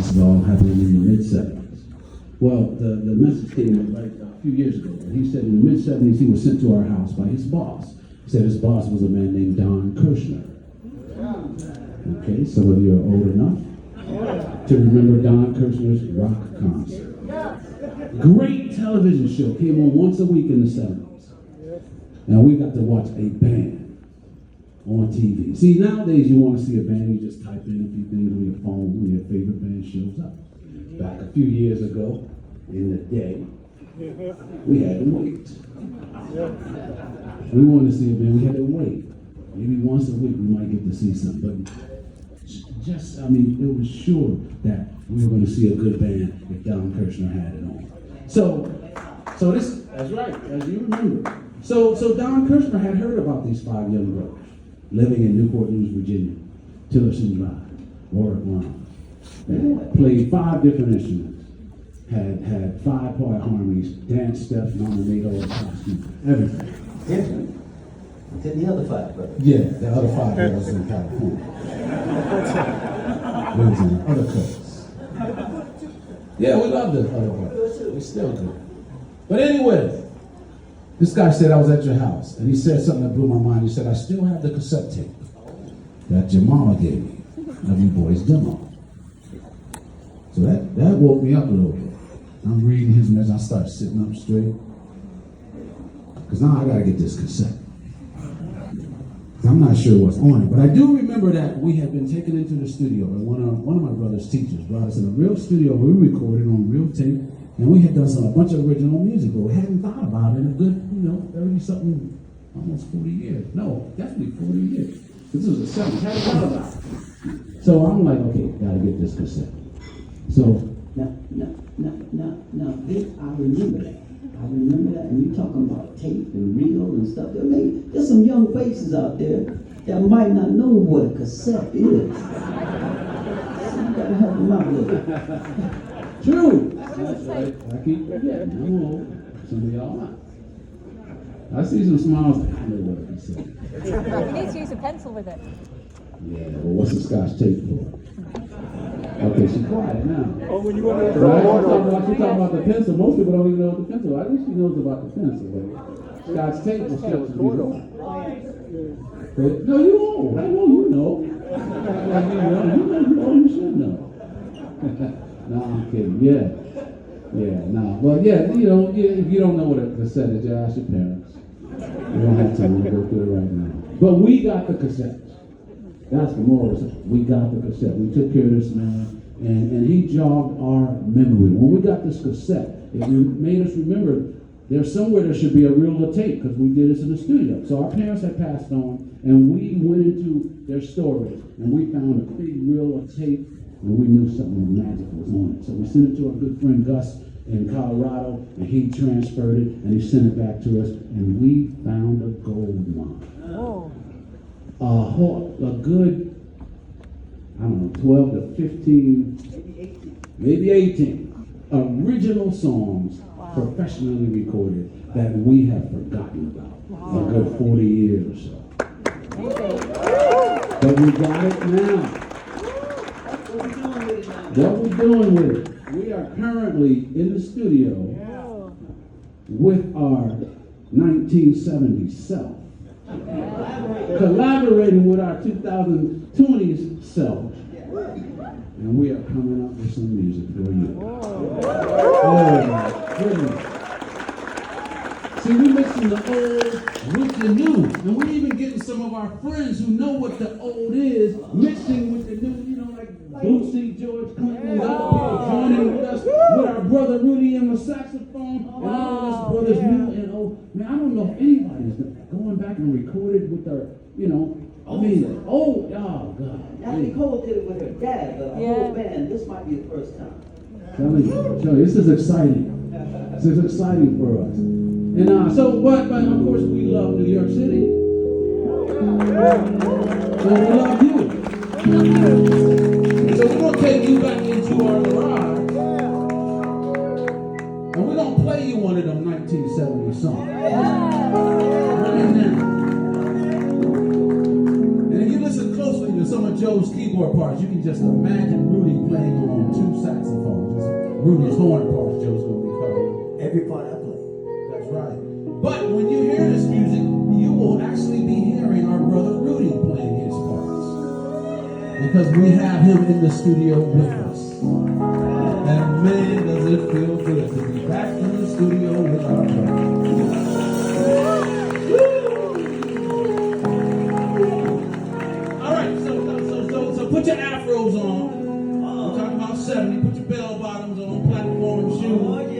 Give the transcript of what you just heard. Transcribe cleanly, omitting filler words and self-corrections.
This is all happening in the mid-70s. Well, the message came in right a few years ago. And he said in the mid-70s he was sent to our house by his boss. He said his boss was a man named Don Kirshner. Okay, some of you are old enough to remember Don Kirshner's rock concert. Great television show, came on once a week in the 70s. And we got to watch a band on TV. See, nowadays you want to see a band, you just type in a few things on your phone when your favorite band shows up. Back a few years ago, in the day, we had to wait. We wanted to see a band, we had to wait. Maybe once a week we might get to see something. But it was sure that we were going to see a good band if Don Kirshner had it on. So that's right, as you remember. So Don Kirshner had heard about these 5 young brothers living in Newport News, Virginia, Tillerson Drive, Warwick Lawn. They played 5 different instruments, had 5-part harmonies, dance steps, nominato, costume, everything. Different than the other 5 brothers. Yeah, the other 5 brothers in California. We was in the other coast. Yeah, we love the other brothers. We still do. But anyway, this guy said I was at your house, and he said something that blew my mind. He said, I still have the cassette tape that your mama gave me of you boys' demo. So that woke me up a little bit. I'm reading his message, I start sitting up straight. Because now I got to get this cassette. I'm not sure what's on it, but I do remember that we had been taken into the studio, and one of my brother's teachers brought us in a real studio where we recorded on real tape, and we had done a bunch of original music, but we hadn't thought about it in a good, 30-something, almost 40 years. No, definitely 40 years. This was the 70s, hadn't thought about it. So I'm like, okay, gotta get this cassette. So, No, I remember that. I remember that, and you talking about tape and reel and stuff. There's some young faces out there that might not know what a cassette is. So you gotta help them out a little bit. true. That's right. I keep forgetting. I'm old. Some of y'all not. I see some smiles. I know what a cassette. You need to use a pencil with it. Yeah, well, what's the Scotch tape for? Okay, she's quiet now. Oh, when you want to Right? She's talking about the pencil. Most people don't even know what the pencil is. I think she knows about the pencil, but Scotch tape will show you. No, you won't. I know you know. You should know. No, I'm kidding. Yeah, no. Well, yeah, if you don't know what a cassette is, you ask your parents. We don't have time to go through it right now. But we got the cassette. That's the moral. We got the cassette. We took care of this man, and he jogged our memory. When we got this cassette, it made us remember there's somewhere there should be a reel of tape because we did this in the studio. So our parents had passed on, and we went into their storage, and we found a big reel of tape, and we knew something magical was on it. So we sent it to our good friend Gus in Colorado, and he transferred it, and he sent it back to us, and we found a gold mine. Oh. A good, 12 to 15, maybe 18 original songs professionally recorded that we have forgotten about a good 40 years or so. But we got it now. What we're doing with it, we are currently in the studio with our 1970s self. Collaborating with our 2020s self. And we are coming up with some music for you. Oh my goodness. See, we're mixing the old with the new. And we're even getting some of our friends who know what the old is, mixing with the new, like Bootsy, George Clinton, and other people joining with us, with our brother Rudy on the saxophone, and all of us brothers new and old. Man, I don't know if anybody's going back and recorded with their, oh God. Now Nicole did it with her dad, but a whole band, this might be the first time. Telling you, this is exciting. This is exciting for us. And but of course we love New York City. So we love you. So we're gonna take you back into our garage. And we're gonna play you one of them 1970 songs. Right now. And if you listen closely to some of Joe's keyboard parts, you can just imagine Rudy playing on 2 saxophones. Just Rudy's horn part Joe's going to be covering. Every part I play. That's right. But when you hear this music, you will actually be hearing our brother Rudy playing his parts. Because we have him in the studio with us. And man, does it feel good to be back in the studio with our brother. So put your afros on. We're talking about 70. Put your bell bottoms on, platform shoes.